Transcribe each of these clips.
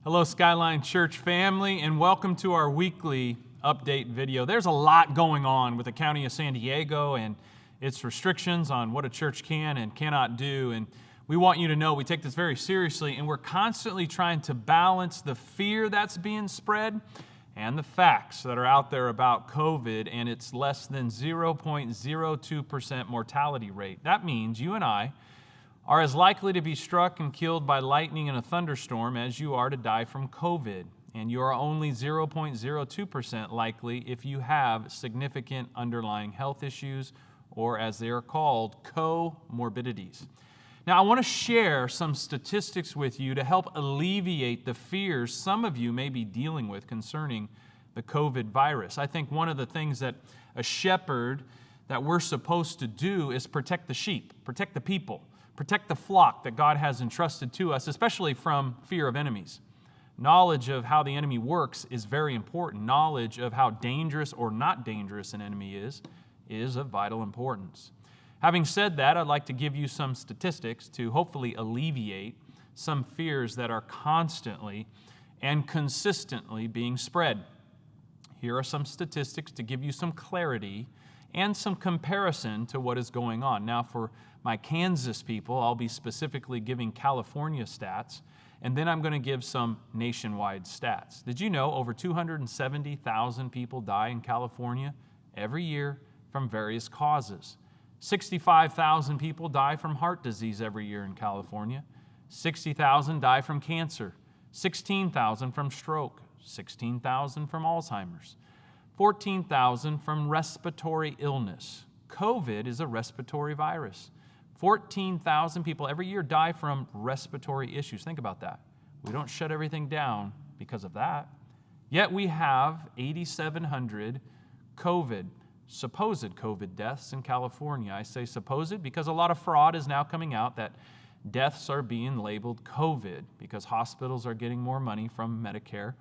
Hello, Skyline Church family, and welcome to our weekly update video. There's a lot going on with the County of San Diego and its restrictions on what a church can and cannot do. And we want you to know we take this very seriously, and we're constantly trying to balance the fear that's being spread and the facts that are out there about COVID and its less than 0.02% mortality rate. That means you and I are as likely to be struck and killed by lightning in a thunderstorm as you are to die from COVID. And you are only 0.02% likely if you have significant underlying health issues, or as they are called, comorbidities. Now, I want to share some statistics with you to help alleviate the fears some of you may be dealing with concerning the COVID virus. I think one of the things that a shepherd that we're supposed to do is protect the sheep, protect the people, protect the flock that God has entrusted to us, especially from fear of enemies. Knowledge of how the enemy works is very important. Knowledge of how dangerous or not dangerous an enemy is of vital importance. Having said that, I'd like to give you some statistics to hopefully alleviate some fears that are constantly and consistently being spread. Here are some statistics to give you some clarity and some comparison to what is going on. Now, for my Kansas people, I'll be specifically giving California stats, and then I'm going to give some nationwide stats. Did you know over 270,000 people die in California every year from various causes? 65,000 people die from heart disease every year in California. 60,000 die from cancer. 16,000 from stroke. 16,000 from Alzheimer's. 14,000 from respiratory illness. COVID is a respiratory virus. 14,000 people every year die from respiratory issues. Think about that. We don't shut everything down because of that. Yet we have 8,700 supposed COVID deaths in California. I say supposed because a lot of fraud is now coming out that deaths are being labeled COVID because hospitals are getting more money from Medicare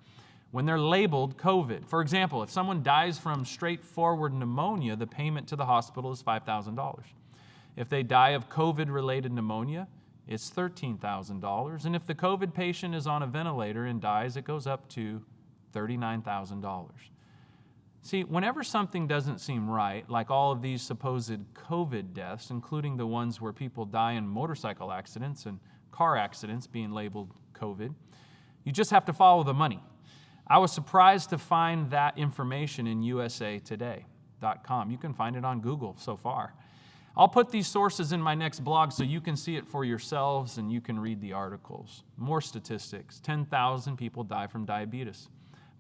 when they're labeled COVID. For example, if someone dies from straightforward pneumonia, the payment to the hospital is $5,000. If they die of COVID-related pneumonia, it's $13,000. And if the COVID patient is on a ventilator and dies, it goes up to $39,000. See, whenever something doesn't seem right, like all of these supposed COVID deaths, including the ones where people die in motorcycle accidents and car accidents being labeled COVID, you just have to follow the money. I was surprised to find that information in usatoday.com. You can find it on Google so far. I'll put these sources in my next blog so you can see it for yourselves and you can read the articles. More statistics. 10,000 people die from diabetes.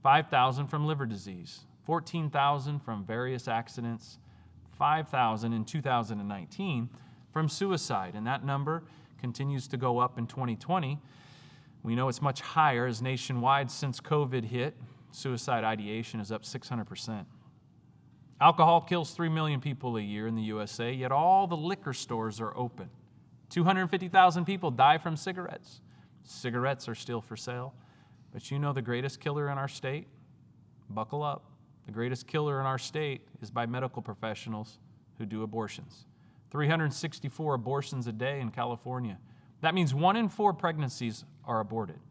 5,000 from liver disease. 14,000 from various accidents. 5,000 in 2019 from suicide. And that number continues to go up in 2020. We know it's much higher as nationwide since COVID hit. Suicide ideation is up 600%. Alcohol kills 3 million people a year in the USA, yet all the liquor stores are open. 250,000 people die from cigarettes. Cigarettes are still for sale. But you know the greatest killer in our state? Buckle up. The greatest killer in our state is by medical professionals who do abortions. 364 abortions a day in California. That means 1 in 4 pregnancies are aborted.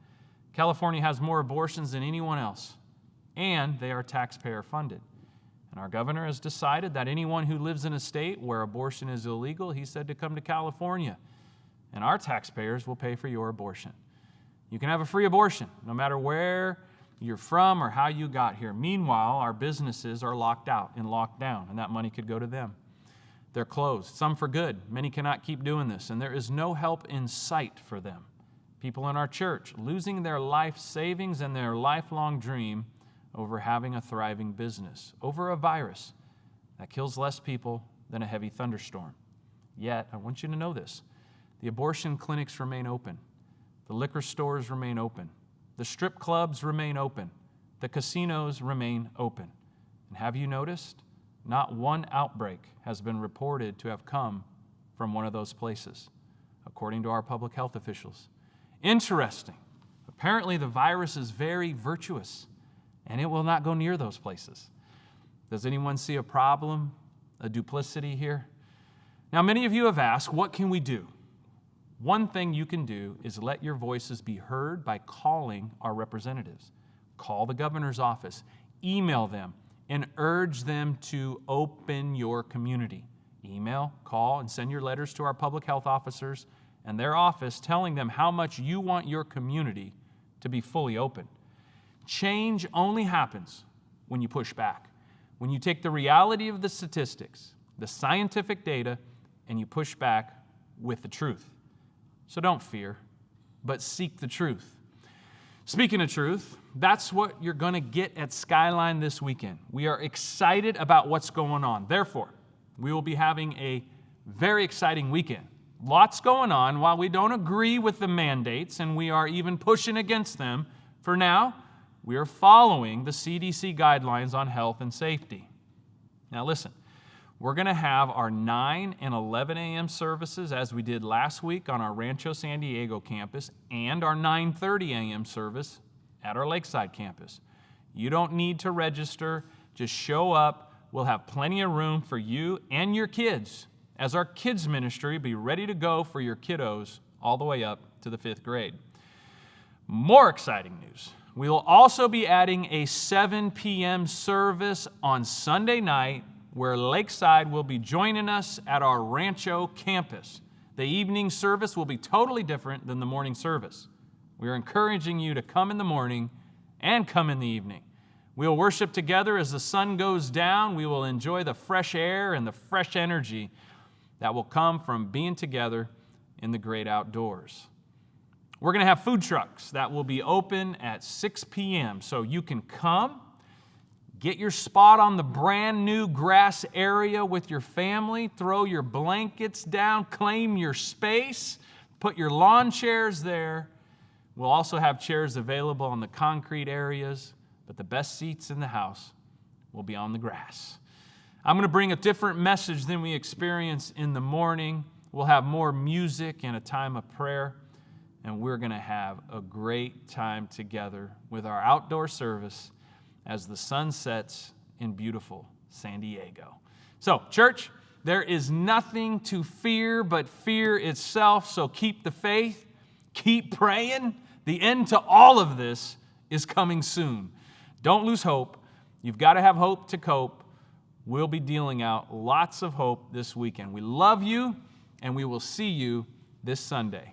California has more abortions than anyone else, and they are taxpayer funded. And our governor has decided that anyone who lives in a state where abortion is illegal, he said to come to California, and our taxpayers will pay for your abortion. You can have a free abortion, no matter where you're from or how you got here. Meanwhile, our businesses are locked out and locked down, and that money could go to them. They're closed, some for good. Many cannot keep doing this, and there is no help in sight for them. People in our church losing their life savings and their lifelong dream over having a thriving business, over a virus that kills less people than a heavy thunderstorm. Yet, I want you to know this, the abortion clinics remain open. The liquor stores remain open. The strip clubs remain open. The casinos remain open. And have you noticed? Not one outbreak has been reported to have come from one of those places, according to our public health officials. Interesting. Apparently the virus is very virtuous, and it will not go near those places. Does anyone see a problem, a duplicity here? Now, many of you have asked, what can we do? One thing you can do is let your voices be heard by calling our representatives. Call the governor's office, email them, and urge them to open your community. Email, call, and send your letters to our public health officers and their office telling them how much you want your community to be fully open. Change only happens when you push back, when you take the reality of the statistics, the scientific data, and you push back with the truth. So don't fear, but seek the truth. Speaking of truth, that's what you're going to get at Skyline this weekend. We are excited about what's going on. Therefore, we will be having a very exciting weekend. Lots going on. While we don't agree with the mandates and we are even pushing against them, for now, we are following the CDC guidelines on health and safety. Now listen, we're going to have our 9 and 11 a.m. services as we did last week on our Rancho San Diego campus and our 9:30 a.m. service at our Lakeside campus. You don't need to register. Just show up. We'll have plenty of room for you and your kids as our kids ministry be ready to go for your kiddos all the way up to the 5th grade. More exciting news. We will also be adding a 7 p.m. service on Sunday night where Lakeside will be joining us at our Rancho campus. The evening service will be totally different than the morning service. We are encouraging you to come in the morning and come in the evening. We will worship together as the sun goes down. We will enjoy the fresh air and the fresh energy that will come from being together in the great outdoors. We're going to have food trucks that will be open at 6 p.m. so you can come, get your spot on the brand new grass area with your family, throw your blankets down, claim your space, put your lawn chairs there. We'll also have chairs available on the concrete areas, but the best seats in the house will be on the grass. I'm going to bring a different message than we experience in the morning. We'll have more music and a time of prayer, and we're going to have a great time together with our outdoor service as the sun sets in beautiful San Diego. So, church, there is nothing to fear but fear itself, so keep the faith, keep praying. The end to all of this is coming soon. Don't lose hope. You've got to have hope to cope. We'll be dealing out lots of hope this weekend. We love you, and we will see you this Sunday.